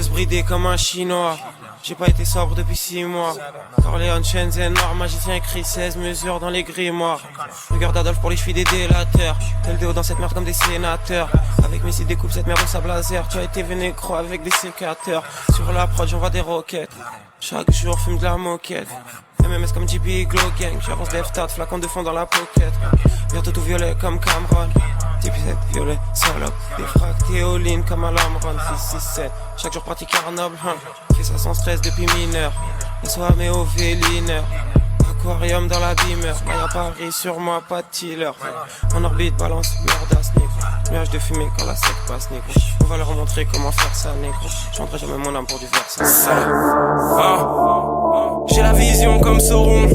Veut se brider comme un chinois. J'ai pas été sobre depuis 6 mois. Corleone, Shenzhen, noir, magicien écrit 16 mesures dans les grimoires. Regarde Adolphe pour les chevilles des délateurs. Tel déo dans cette merde comme des sénateurs. Avec Messi découpe cette merde au sable laser. Tu as été vénécro avec des sécateurs. Sur la prod j'envoie des roquettes. Chaque jour fume de la moquette. MMS comme JB Glow Gang. J'avance left-out, flacon de fond dans la pocket. Bientôt tout violet comme Cameron. Type 7 violet, salope. Des fracs, théoline comme à l'Amron. 6-6-7, chaque jour pratique Arnold. Fais ça sans stress depuis mineur. Les soirs mais au vélineur. Aquarium dans la beamer. Y'a Paris sur moi, pas de tiller. En orbite, balance, merdasse, négro. Nuage de fumée quand la sec passe, négro. On va leur montrer comment faire ça, négro. J'vendrai jamais mon âme pour du verse. J'ai la vision comme Sauron.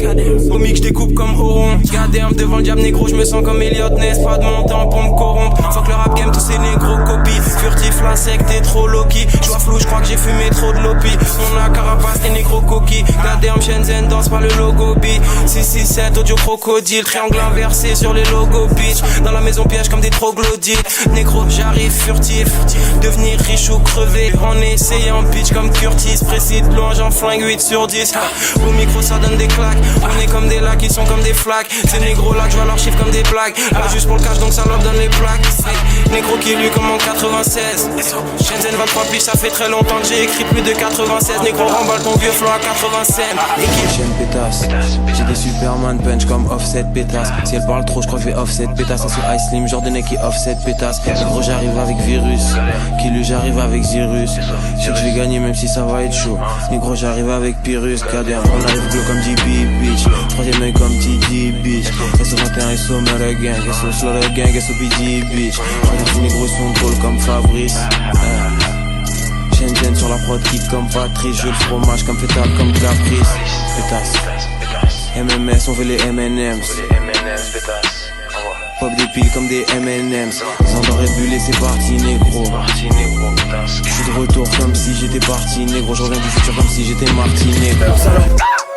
Au mic j'découpe comme Oron. Goddamn devant le diable négro, j'me sens comme Elliot Ness. Pas de mon temps pour me corrompre. Fuck le rap game, tous ces négros copies. Furtif, la sec, t'es trop low-key. J'vois flou, j'crois que j'ai fumé trop de lopi. On a carapace, les négros coquilles. Goddamn Shenzhen danse par le logo B. 667 audio crocodile. Triangle inversé sur les logos bitch. Dans la maison piège comme des troglodytes. Négro j'arrive furtif. Devenir riche ou crever. En essayant bitch comme Curtis. Précis de loin j'en flingue 8 sur 10. Au micro ça donne des claques. On est comme des lacs, ils sont comme des flaques. Ces négros là, je vois leurs chiffres comme des blagues. Pas juste pour le cash donc ça leur donne les plaques. Négro qui lui comme en 96. Shenzhen 23 piges, ça fait très longtemps que j'ai écrit plus de 96. Négro remballe ton vieux flow à 87. Chaîne pétasse, j'ai des Superman punch comme Offset pétasse. Si elle parle trop, je crois que je vais offset pétasse. C'est sur Ice Slim, Jordan qui offset pétasse. Négro j'arrive avec virus, Kilu j'arrive avec Zirus. Je sais que je vais gagner même si ça va être chaud. Négro j'arrive avec Pyrrhus, Kader, on arrive glow comme JB bitch. Troisième œil comme TD bitch. SO21, SO Murder Gang, SO Slaughter Gang, SO BG bitch. Les négros sont drôles comme Fabrice. Shenzhen sur la prod kick comme Patrice. Je le fromage comme Fétal comme Caprice. Pétasse. MMS, on veut les M&M's. Pop des piles comme des M&M's. Sans rébulé, c'est parti négro. Je suis de retour comme si j'étais parti négro. Je reviens du futur comme si j'étais Martinet.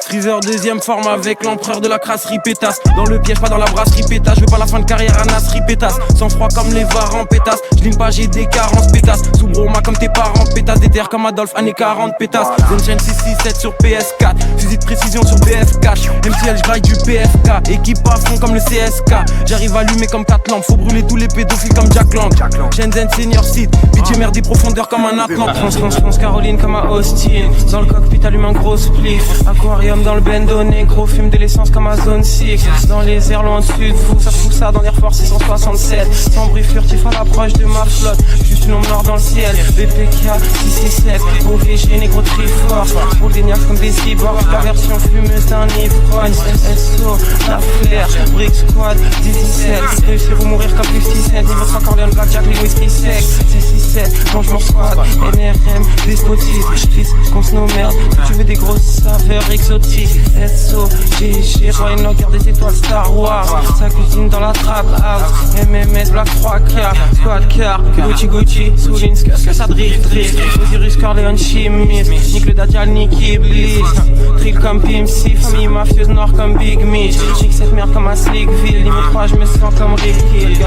Freezer deuxième forme avec l'empereur de la crasserie pétasse. Dans le piège, pas dans la brasserie pétasse. Je veux pas la fin de carrière à Nasri pétasse. Sans froid comme les varans pétasse. J'ligne pas, j'ai des carences pétasse. Sous Broma comme tes parents pétasse. Des terres comme Adolphe, années 40 pétasse. Zenchen 667 sur PS4. Fusil de précision sur BF4. MCL, j'graille du PFK. Équipe à fond comme le CSK. J'arrive allumé comme 4 lampes. Faut brûler tous les pédophiles comme Jack Lang. Shenzhen Senior Site. Pitié mer des profondeurs comme un Atlante. France Caroline comme à Austin. Dans le cockpit allume un gros spliff. Aquarium dans le bendo négro, fume de l'essence comme à Zone 6. Dans les airs loin dessus de vous, ça fout ça dans l'Air Force 667. Sans bruit furtif à l'approche de ma flotte. Juste une ombre noire dans le ciel. BPK 667, OVG négro Triforce. Roule des niaques comme des cyborgs. La version fumeuse d'un ivrogne. SO, la flair, Brick Squad 17. Réussir ou mourir comme 57. Niveau 3 Corleone, Blackjack, les whisky secs. 667, mange mon squad. NRM, despotisme. Fils, qu'on se nomme merde. Tu veux des grosses saveurs exotiques. SO, GG, Roy Enoch, garde des étoiles Star Wars. Sa cuisine dans la trap house. MMS, Black 3K, Squad Car, Gucci, Soulins, qu'est-ce que ça drift. Osiris, Corleone, chimiste. Nick le Dajjal, Nick Iblis. Trill comme PMC, famille mafieuse noire comme Big Mitch. Chic cette merde comme à Slickville. Limite 3, je me sens comme Rick Hill.